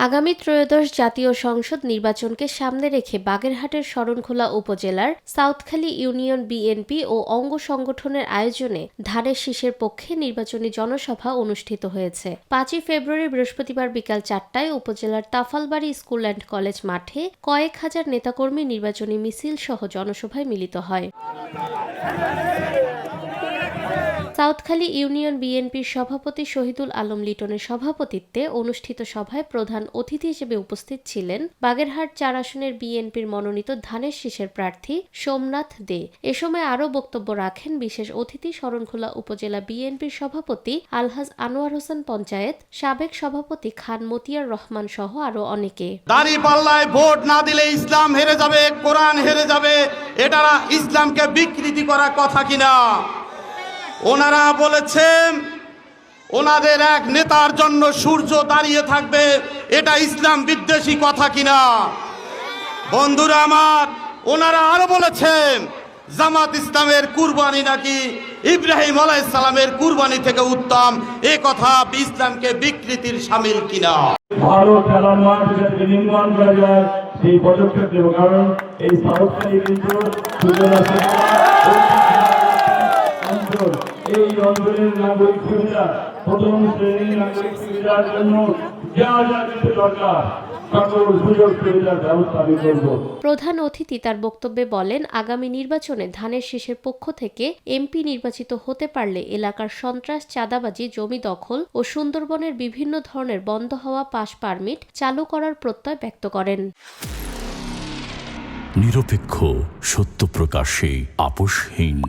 আগামী ত্রয়োদশ জাতীয় সংসদ নির্বাচনকে সামনে রেখে বাগেরহাটের শরণখোলা উপজেলার সাউথখালী ইউনিয়ন বিএনপি ও অঙ্গ সংগঠনের আয়োজনে ধানের শীষের পক্ষে নির্বাচনী জনসভা অনুষ্ঠিত হয়েছে। 5 ফেব্রুয়ারি বৃহস্পতিবার বিকাল 4টায় উপজেলার তাফালবাড়ি স্কুল অ্যান্ড কলেজ মাঠে কয়েক হাজার নেতাকর্মী নির্বাচনী মিছিল সহ জনসভায় মিলিত হয়। সাউথখালী ইউনিয়ন বিএনপির সভাপতি শহীদুল আলম লিটনের সভাপতিত্বে অনুষ্ঠিত সভায় প্রধান অতিথি হিসেবে উপস্থিত ছিলেন বাগেরহাট 4 আসনের বিএনপির মনোনীত ধানের শীষের প্রার্থী সোমনাথ দে। এ সময় আরও বক্তব্য রাখেন বিশেষ অতিথি শরণখোলা উপজেলা বিএনপির সভাপতি আলহাজ আনোয়ার হোসেন পঞ্চায়েত, সাবেক সভাপতি খান মতিয়ার রহমান সহ আরও অনেকে। দাঁড়িপাল্লায় ভোট না দিলে ইসলাম হেরে যাবে, কোরআন হেরে যাবে, এটা ইসলামকে বিকৃতি করার কথা কিনা? ওনারা বলেছেন ওনাদের এক নেতার জন্য সূর্য দাঁড়িয়ে থাকবে, এটা ইসলাম বিদ্বেষী কথা কিনা? বন্ধুরা আমার, ওনারা আরো বলেছেন জামাত ইসলামের কুরবানি নাকি ইব্রাহিম আলাইহিস সালামের কুরবানি থেকে উত্তম। এ কথা ইসলামকে বিকৃতির শামিল কিনা? ভালো খেলার মাঠ যাতে নির্মাণ করা যায় সেই পদক্ষেপ নেব, কারণ এই সাউথখালী কিন্তু এই অঞ্চলের নাগরিক সুবিধা, প্রথম শ্রেণীর নাগরিক সুবিধার জন্য যা যা কিছু দরকার সকল সুযোগ সুবিধার ব্যবস্থা আমি করব। প্রধান অতিথি তার বক্তব্যে বলেন, আগামী নির্বাচনে ধানের শীষের পক্ষ থেকে এমপি নির্বাচিত হতে পারলে এলাকার সন্ত্রাস, চাঁদাবাজি, জমি দখল ও সুন্দরবনের বিভিন্ন ধরনের বন্ধ হওয়া পাস পারমিট চালু করার প্রত্যয় ব্যক্ত করেন। নিরপেক্ষ, সত্য প্রকাশে আপোষহীন।